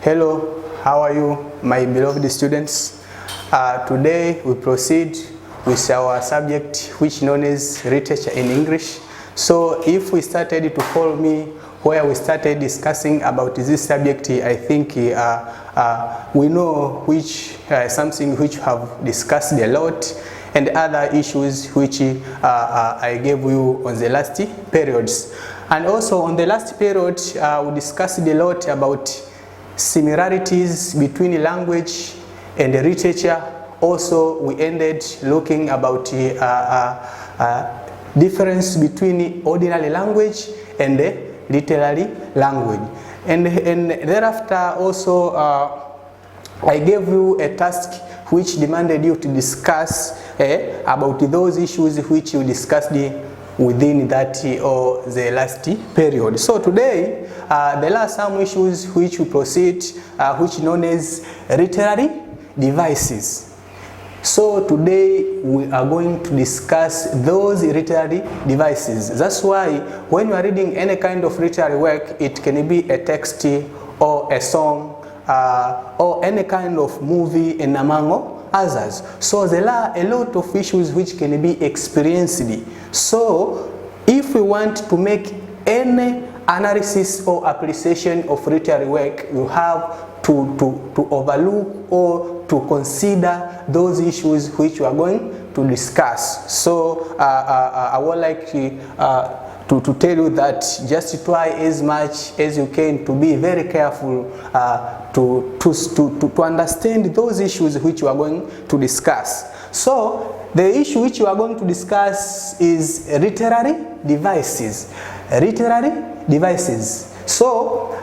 Hello, how are you, my beloved students? Today we proceed with our subject which known as literature in English. So if we started to follow me where we started discussing about this subject, I think we know which something which we have discussed a lot, and other issues which I gave you on the last periods. And also on the last period, we discussed a lot about similarities between language and literature. Also, we ended looking about difference between ordinary language and literary language. And thereafter also I gave you a task which demanded you to discuss about those issues which you discussed within that or the last period. So today there are some issues which we proceed which known as literary devices. So today we are going to discuss those literary devices. That's why when you are reading any kind of literary work, it can be a text or a song or any kind of movie, and among others. So there are a lot of issues which can be experienced. So if we want to make any analysis or appreciation of literary work, you have to overlook or to consider those issues which we are going to discuss. So I would like to tell you that just try as much as you can to be very careful to understand those issues which we are going to discuss. So the issue which we are going to discuss is literary devices. Literary devices. So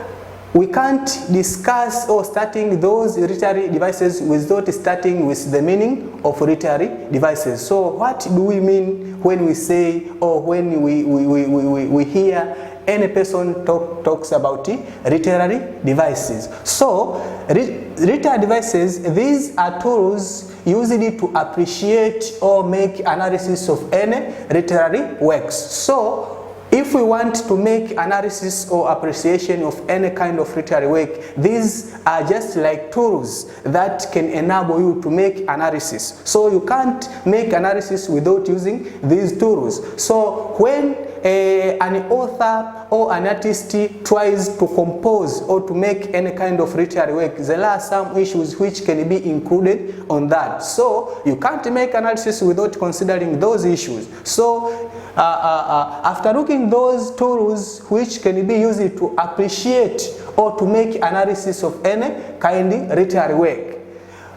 we can't discuss or starting those literary devices without starting with the meaning of literary devices. So what do we mean when we say or when we hear any person talks about literary devices? So literary devices, these are tools used to appreciate or make analysis of any literary works. So if we want to make analysis or appreciation of any kind of literary work, these are just like tools that can enable you to make analysis. So you can't make analysis without using these tools. So when an author or an artist tries to compose or to make any kind of literary work, there are some issues which can be included on that. So you can't make analysis without considering those issues. So after looking those tools which can be used to appreciate or to make analysis of any kind of literary work,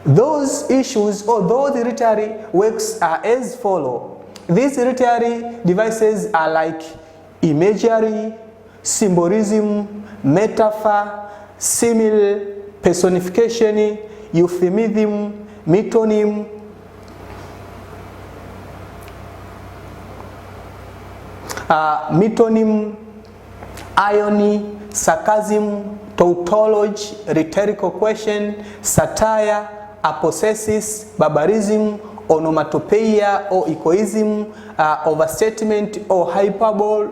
those issues or those literary works are as follow. These literary devices are like imagery, symbolism, metaphor, simile, personification, euphemism, metonym, irony, sarcasm, tautology, rhetorical question, satire, apotheosis, barbarism, onomatopoeia or echoism, overstatement or hyperbole,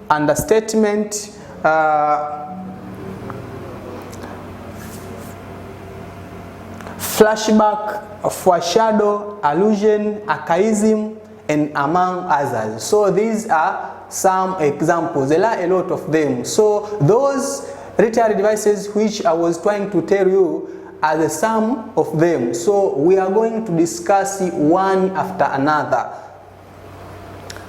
understatement, flashback, foreshadow, allusion, archaism, and among others. So these are some examples. There are a lot of them. So those literary devices which I was trying to tell you are the sum of them. So we are going to discuss one after another.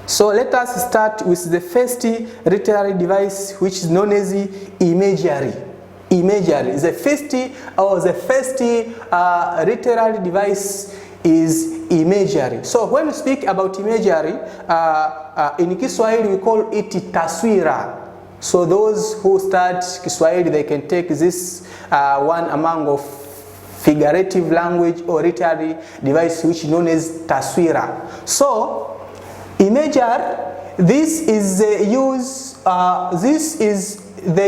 So let us start with the first literary device, which is known as imagery. Imagery. The first literary device is imagery. So when we speak about imagery, in Kiswahili we call it taswira. So those who start Kiswahili, they can take this one among of figurative language or literary device which is known as taswira. So imagery, this is the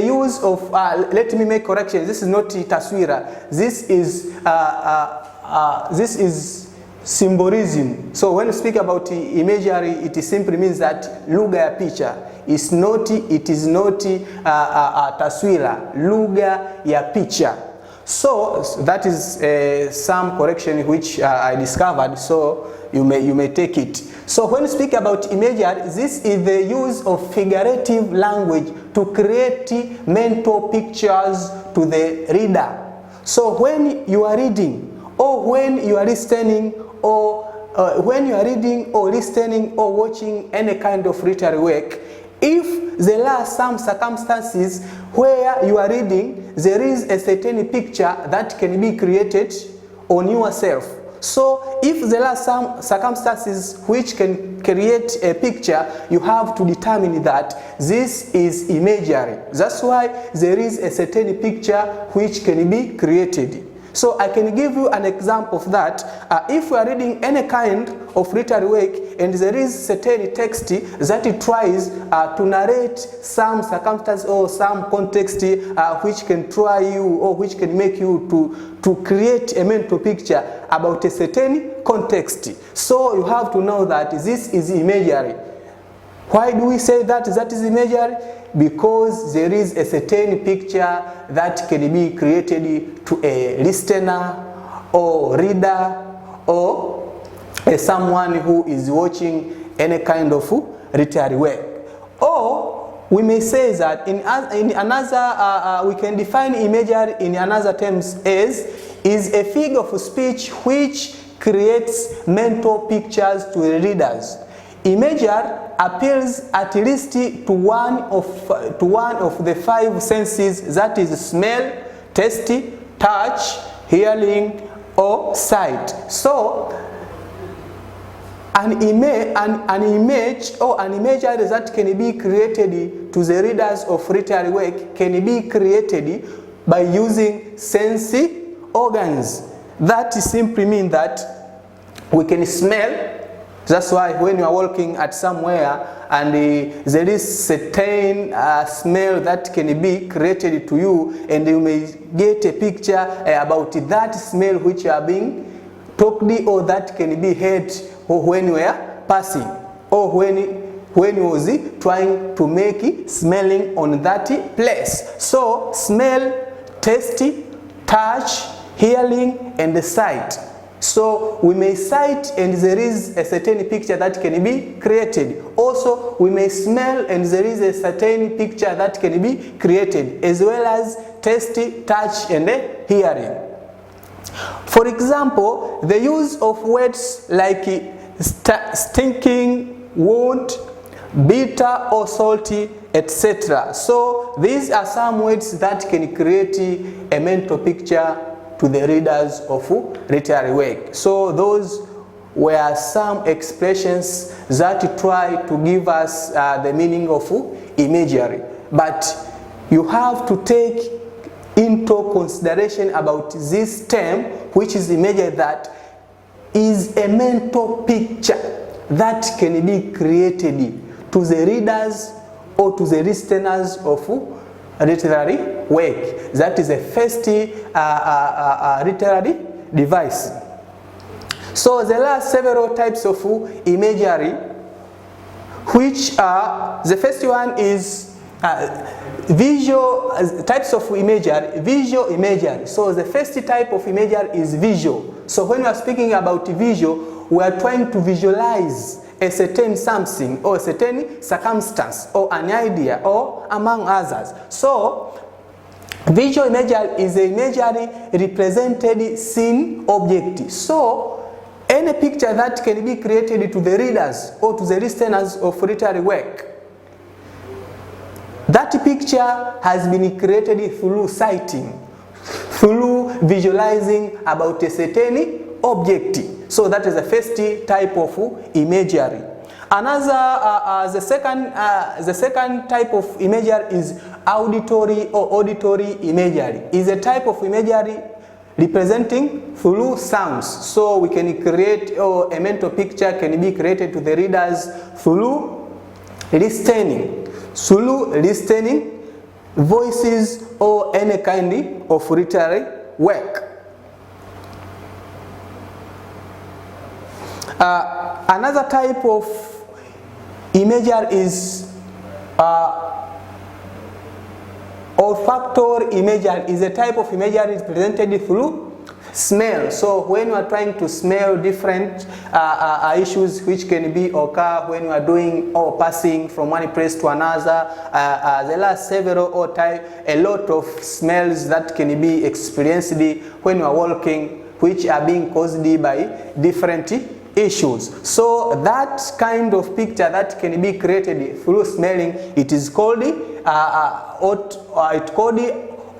use of let me make correction. This is not taswira. This is symbolism. So when we speak about imagery, it simply means that lugha ya picha. It is not taswira, lugha ya picha. So that is some correction which I discovered, so you may take it. So when we speak about imagery, this is the use of figurative language to create mental pictures to the reader. So when you are reading, or when you are listening, or when you are reading or listening or watching any kind of literary work, if there are some circumstances where you are reading, there is a certain picture that can be created on yourself. So if there are some circumstances which can create a picture, you have to determine that this is imagery. That's why there is a certain picture which can be created. So I can give you an example of that. If we are reading any kind of literary work and there is certain text that tries to narrate some circumstance or some context which can try you or which can make you to create a mental picture about a certain context. So you have to know that this is imagery. Why do we say that is imagery? Because there is a certain picture that can be created to a listener or reader or someone who is watching any kind of literary work. Or we may say that in another, we can define imagery in another terms as is a figure of speech which creates mental pictures to the readers. Imagery appeals at least to one of the five senses, that is smell, taste, touch, hearing, or sight. So an image or an imagery that can be created to the readers of literary work can be created by using sense organs. That simply means that we can smell. That's why when you are walking at somewhere and there is certain smell that can be created to you, and you may get a picture about that smell which you are being talked or that can be heard when you are passing or when you was trying to make smelling on that place. So smell, taste, touch, hearing, and sight. So we may sight and there is a certain picture that can be created. Also we may smell and there is a certain picture that can be created, as well as taste, touch, and hearing. For example, the use of words like stinking, wound, bitter or salty, etc. So these are some words that can create a mental picture to the readers of literary work. So those were some expressions that try to give us the meaning of imagery. But you have to take into consideration about this term, which is imagery, that is a mental picture that can be created to the readers or to the listeners of literary work. That is the first literary device. So there are several types of imagery, which are, the first one is visual types of imagery, visual imagery. So the first type of imagery is visual. So when we are speaking about visual, we are trying to visualize a certain something or a certain circumstance or an idea or among others. So visual imagery is an imagery represented scene object. So any picture that can be created to the readers or to the listeners of literary work, that picture has been created through sighting, through visualizing about a certain object. So that is the first type of imagery. Another, the second type of imagery is auditory or auditory imagery. Is a type of imagery representing through sounds. So we can create, or a mental picture can be created to the readers through listening. Through listening, voices, or any kind of literary work. Another type of imagery is Olfactory imagery is a type of imagery presented through smell. So when you are trying to smell different issues which can be occur when you are doing or passing from one place to another, there are several or a lot of smells that can be experienced when you are walking, which are being caused by different issues. So that kind of picture that can be created through smelling, it is called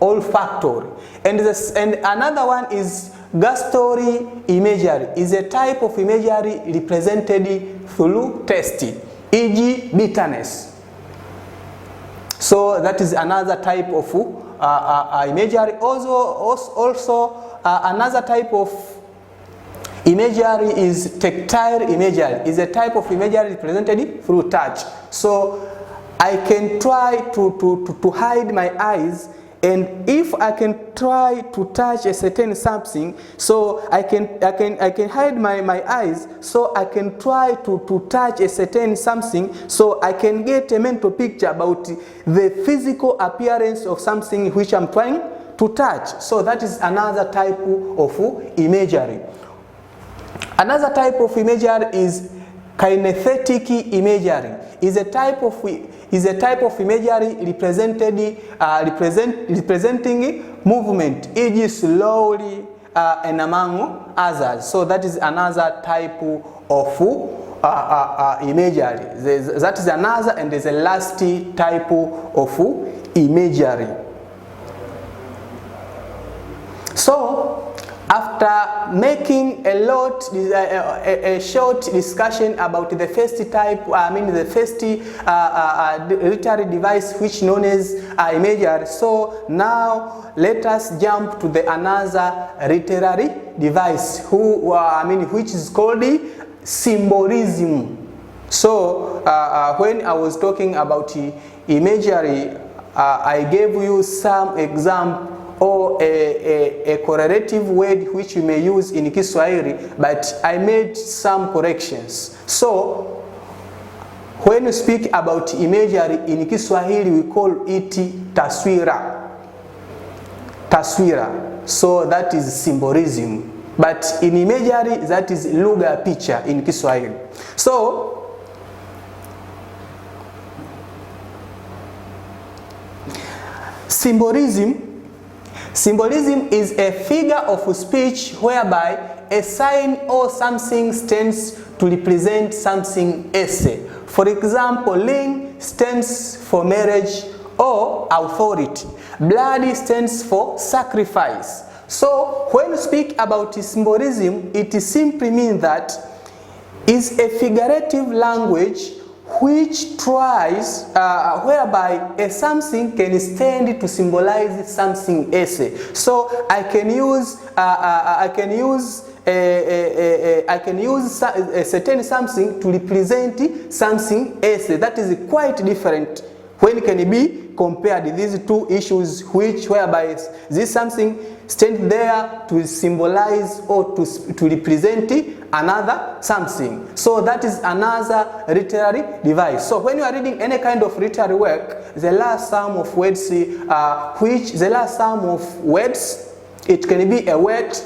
olfactory. And another one is gustatory imagery, is a type of imagery represented through taste, e.g. bitterness. So that is another type of imagery. Also another type of imagery is tactile imagery, is a type of imagery represented through touch. So I can try to hide my eyes, and if I can try to touch a certain something, so I can hide my eyes, so I can try to touch a certain something, so I can get a mental picture about the physical appearance of something which I'm trying to touch. So that is another type of imagery. Another type of imagery is kinesthetic imagery. Is a type of imagery representing movement, e.g. slowly and among others. So that is another type of imagery. That is another, and there's a last type of imagery. So after making a short discussion about the first type, the first literary device which known as imagery, so now let us jump to the another literary device which is called symbolism. So when I was talking about imagery, I gave you some example or a correlative word which you may use in Kiswahili, but I made some corrections. So when you speak about imagery in Kiswahili, we call it taswira. Taswira. So that is symbolism. But in imagery, that is lugha picha in Kiswahili. So Symbolism is a figure of speech whereby a sign or something stands to represent something else. For example, ring stands for marriage or authority. Blood stands for sacrifice. So when you speak about symbolism, it simply means that it's a figurative language which tries whereby a something can stand to symbolize something else. So I can use a certain something to represent something else. That is quite different when it can be compared, these two issues whereby this something stands there to symbolize or to represent another something. So that is another literary device. So when you are reading any kind of literary work, there are some of words it can be a word,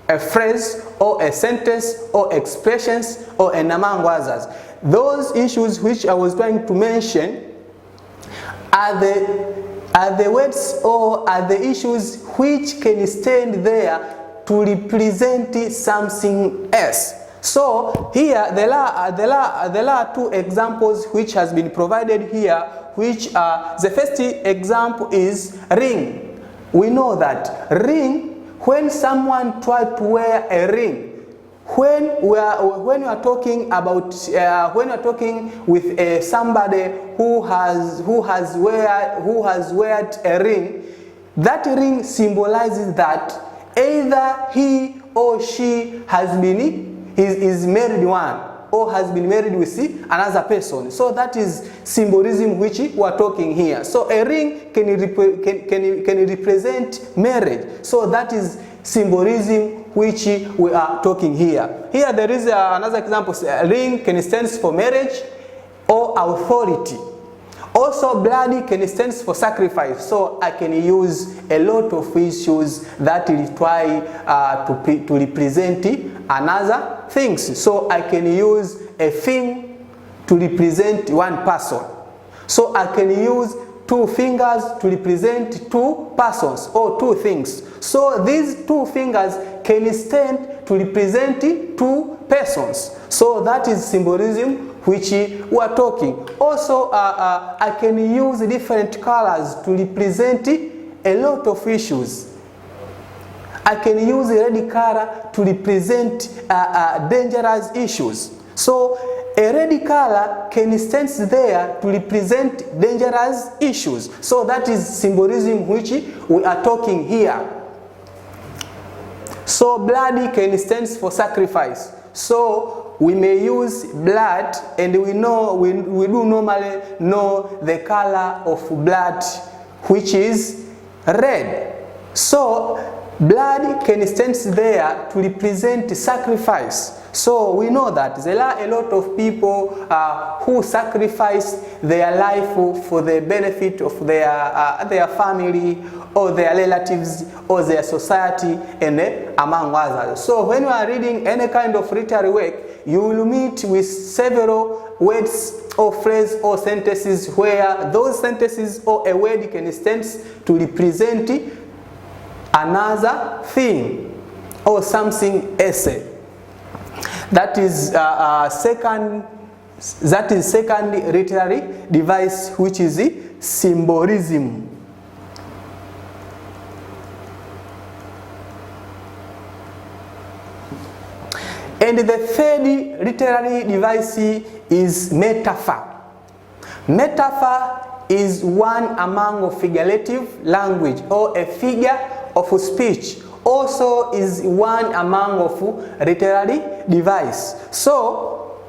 a phrase, or a sentence, or expressions, or and among others. Those issues which I was trying to mention are the words or are the issues which can stand there to represent something else. So here there are two examples which has been provided here, which the first example is ring. We know that ring, when someone tried to wear a ring, when you are talking with somebody who has wear a ring, that ring symbolizes that either he or she is married one or has been married with another person. So that is symbolism which we are talking here. So a ring can represent marriage. So that is symbolism which we are talking here. Here there is another example. A ring can stand for marriage or authority. Also, blood can stand for sacrifice. So I can use a lot of issues that will try to represent another things. So I can use a thing to represent one person. So I can use two fingers to represent two persons or two things. So these two fingers can stand to represent two persons. So that is symbolism which we are talking. Also, I can use different colors to represent a lot of issues. I can use a red color to represent dangerous issues. So a red color can stand there to represent dangerous issues. So that is symbolism which we are talking here. So blood can stand for sacrifice. So we may use blood, and we do normally know the color of blood, which is red. So blood can stand there to represent sacrifice. So we know that there are a lot of people who sacrifice their life for the benefit of their family or their relatives or their society, and among others. So when you are reading any kind of literary work, you will meet with several words or phrases or sentences where those sentences or a word can stand to represent another thing or something essay. That is second literary device, which is symbolism. And the third literary device is metaphor. Metaphor is one among figurative language or a figure of speech. Also is one among of literary device. So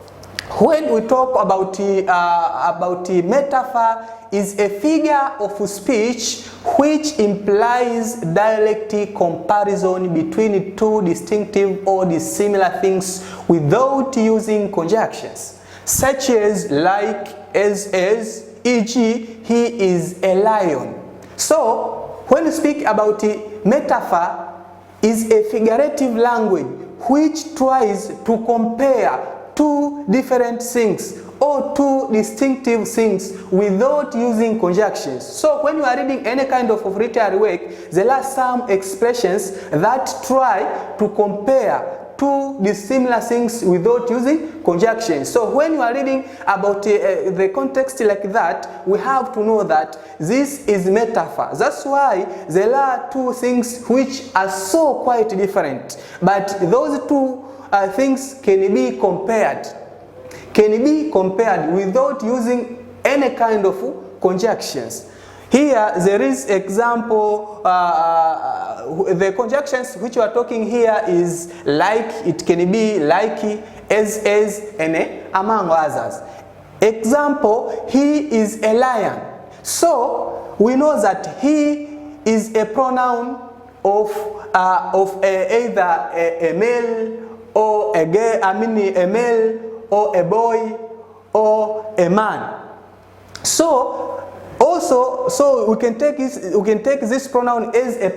when we talk about metaphor, is a figure of speech which implies direct comparison between two distinctive or dissimilar things without using conjunctions, such as like, as, e.g. he is a lion. So when we speak about metaphor, is a figurative language which tries to compare two different things or two distinctive things without using conjunctions. So when you are reading any kind of literary work, there are some expressions that try to compare two dissimilar things without using conjunctions. So when you are reading about the context like that, we have to know that this is metaphor. That's why there are two things which are so quite different, but those two things can be compared without using any kind of conjunctions. Here there is example, the conjunctions which we are talking here is like, it can be like, as, and among others. Example, he is a lion. So we know that he is a pronoun of either a male or a girl, a male or a boy or a man. So also, so we can take this pronoun as a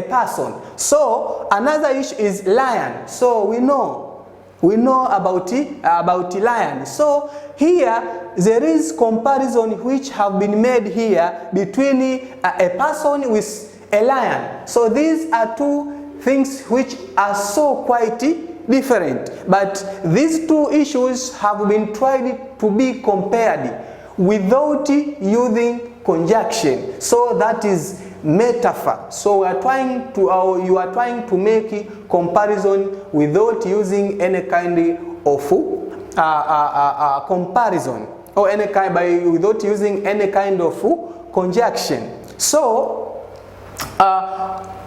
person. So another issue is lion. So we know about lion. So here there is comparison which have been made here between a person with a lion. So these are two things which are so quite different, but these two issues have been tried to be compared without using conjunction. So that is metaphor. So we are trying to, you are trying to make comparison without using any kind of comparison, or without using any kind of conjunction. So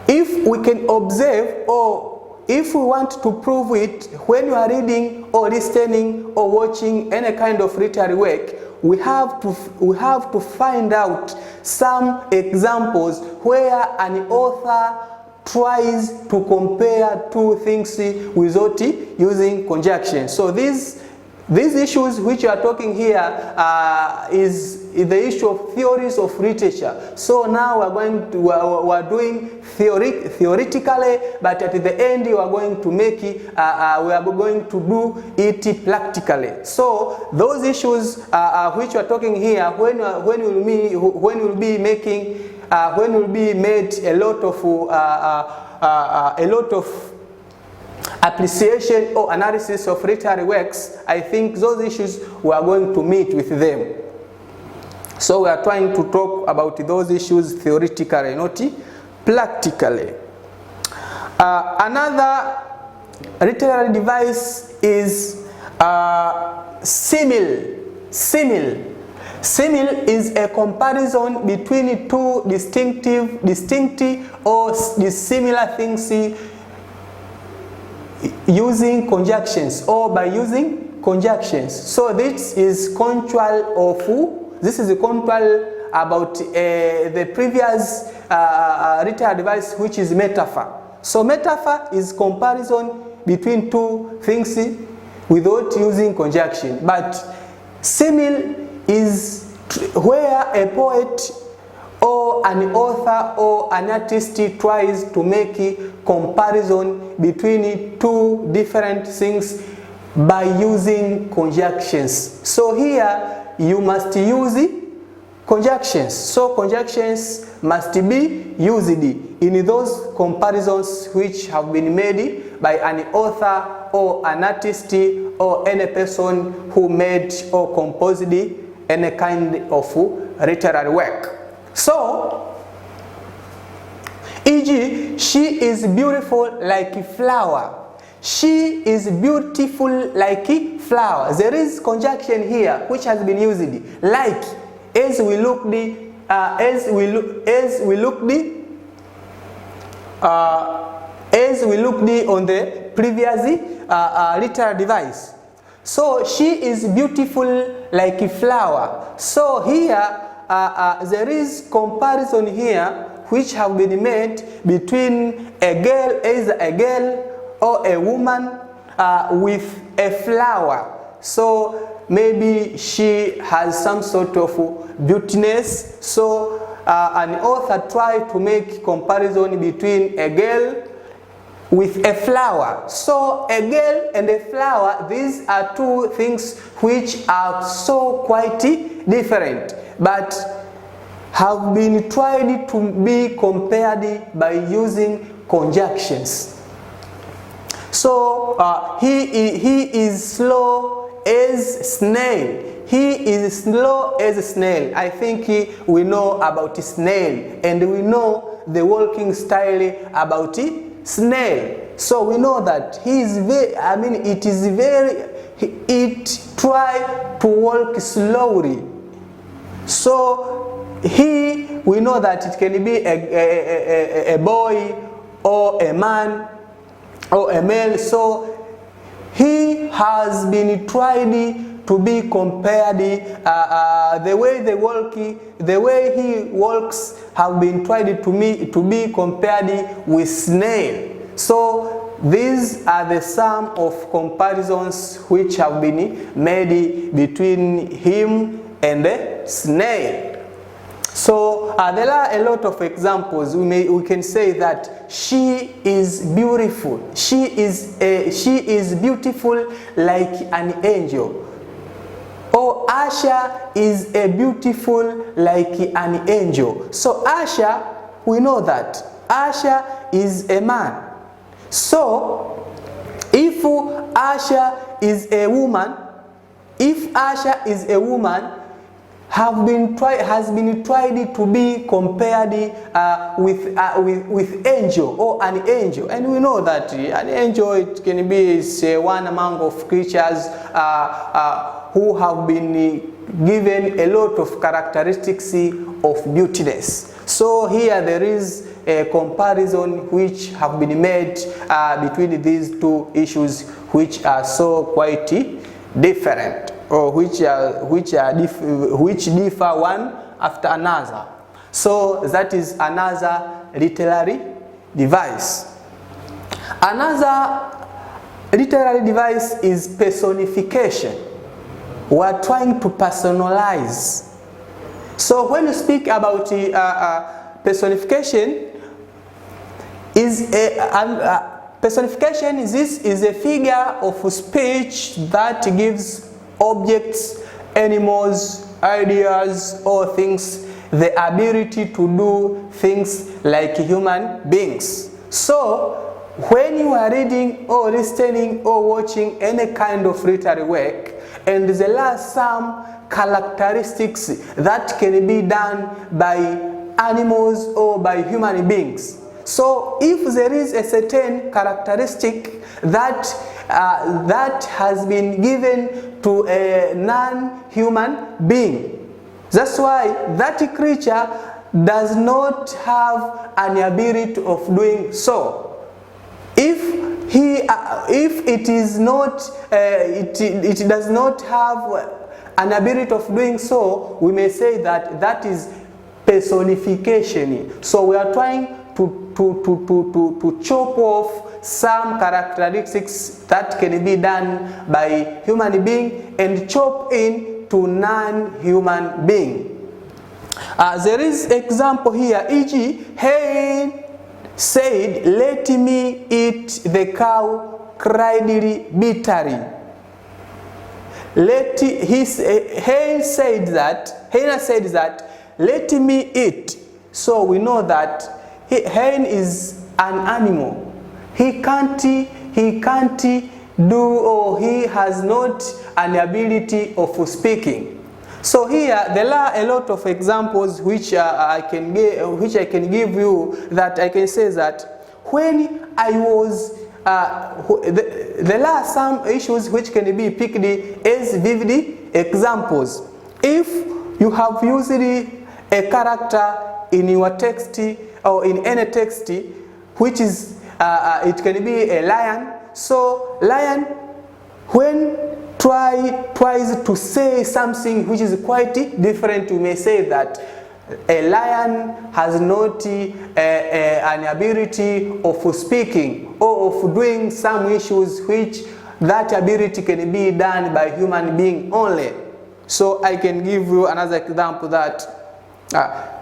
if we can observe, or if we want to prove it, when you are reading or listening or watching any kind of literary work, we have to find out some examples where an author tries to compare two things without using conjunction. So these These issues which you are talking here is the issue of theories of literature. So now we are doing theoretically, but at the end you are going to make it, we are going to do it practically. So those issues which you are talking here, when will be made a lot of appreciation or analysis of literary works, I think those issues we are going to meet with them. So we are trying to talk about those issues theoretically, not practically. Another literary device is simile. Simile is a comparison between two distinct or dissimilar things using conjunctions or by using conjunctions. So this is contrary about the previous literary device, which is metaphor. So metaphor is comparison between two things without using conjunction, but simile is where a poet or an author or an artist tries to make a comparison between two different things by using conjunctions. So here you must use conjunctions. So conjunctions must be used in those comparisons which have been made by an author or an artist or any person who made or composed any kind of literary work. So, e.g., she is beautiful like a flower. She is beautiful like a flower. There is conjunction here which has been used, like, as we looked on the previous literary device. So she is beautiful like a flower. So here there is comparison here which have been made between a girl, either a girl or a woman with a flower. So maybe she has some sort of beautiness. So an author tried to make comparison between a girl with a flower. So a girl and a flower, these are two things which are so quite different, but have been tried to be compared by using conjunctions. So he is slow as snail. He is slow as a snail. I think we know about snail, and we know the walking style about snail. So we know that he is it try to walk slowly. So we know that it can be a boy or a man or a male. So he has been tried to be compared, the way he walks have been tried to be compared with snail. So these are the sum of comparisons which have been made between him and the snail. So there are a lot of examples. We can say that she is beautiful. She is beautiful like an angel. Or Asha is a beautiful like an angel. So Asha, we know that Asha is a man. So if Asha is a woman, has been tried to be compared with angel or an angel, and we know that an angel, it can be one among of creatures who have been given a lot of characteristics of beautiness. So here there is a comparison which have been made between these two issues, which are so quite different, or which differ one after another. So that is another literary device. Another literary device is personification. we are trying to personalize. So when you speak about personification, personification is a figure of speech that gives objects, animals, ideas, or things the ability to do things like human beings. So when you are reading or listening or watching any kind of literary work, and there are some characteristics that can be done by animals or by human beings. So if there is a certain characteristic that has been given to a non-human being, that's why that creature does not have an ability of doing so. If it is not, it does not have an ability of doing so, we may say that that is personification. So we are trying to chop off some characteristics that can be done by human being and chop in to non-human being. There is example here, e.g. Hey said, "Let me eat the cow," cried bitterly. Hannah said that, "Let me eat." So we know that hen is an animal. He can't do, or he has not an ability of speaking. So here there are a lot of examples which I can give you, that I can say that when I was there are some issues which can be picked as vivid examples. If you have used a character in your text or in any text, which is it can be a lion. So lion, when tries to say something which is quite different, we may say that a lion has not an ability of speaking or of doing some issues which that ability can be done by human being only. So I can give you another example that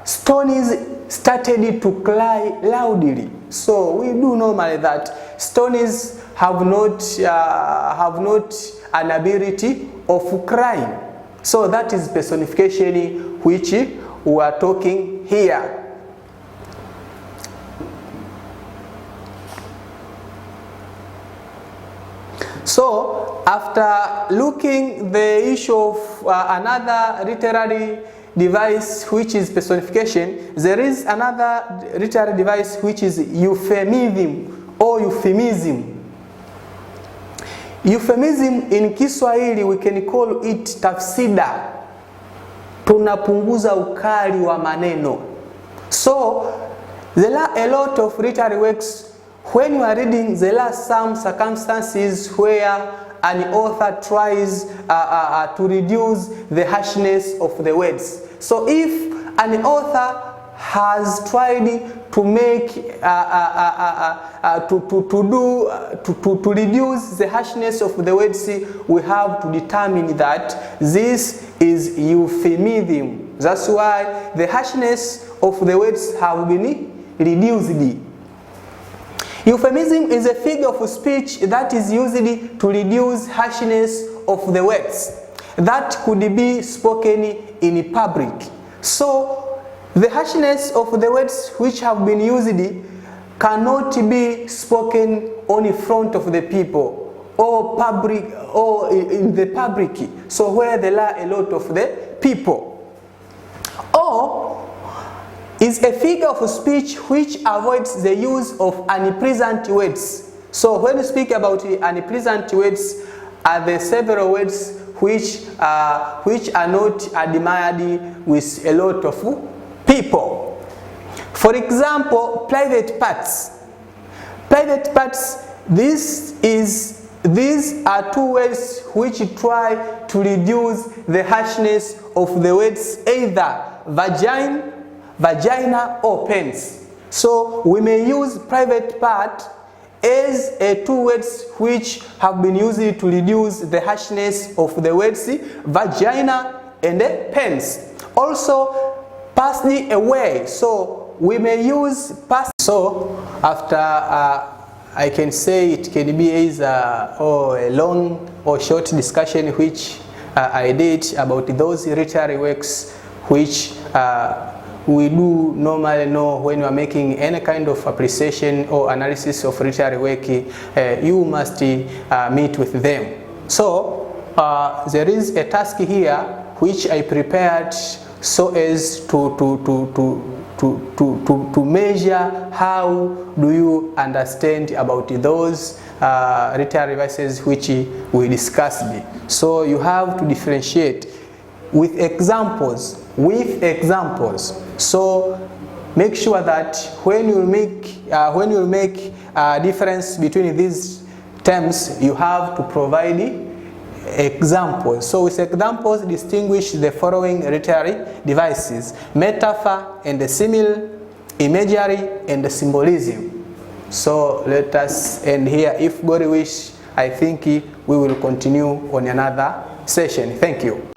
stones started to cry loudly. So we do normally that stones have not an ability of crying. So that is personification which we are talking here. So after looking the issue of another literary device which is personification, there is another literary device which is euphemism or euphemism. Euphemism in Kiswahili we can call it tafsida. Tunapunguza ukali wa maneno. So there are a lot of literary works. When you are reading, there are some circumstances where an author tries to reduce the harshness of the words. So if an author has tried to make to reduce the harshness of the words, we have to determine that this is euphemism. That's why the harshness of the words have been reduced. Euphemism is a figure of speech that is used to reduce harshness of the words that could be spoken in public. So the harshness of the words which have been used cannot be spoken on in front of the people or public or in the public, so where there are a lot of the people. Or is a figure of speech which avoids the use of unpleasant words. So when we speak about unpleasant words, are the several words which are not admired with a lot of people. For example, private parts. Private parts, these are two words which try to reduce the harshness of the words either vagina or penis. So we may use private part as two words which have been used to reduce the harshness of the words vagina and penis. Also, passed away. So we may use passed. So after I can say it can be either a long or short discussion which I did about those literary works which we do normally know when you are making any kind of appreciation or analysis of literary work, you must meet with them. So there is a task here which I prepared so as to measure how do you understand about those literary devices which we discussed. So you have to differentiate with examples. So make sure that when you make a difference between these terms, you have to provide examples. So with examples, distinguish the following literary devices: metaphor and simile, imagery and symbolism. So let us end here. If God wish, I think we will continue on another session. Thank you.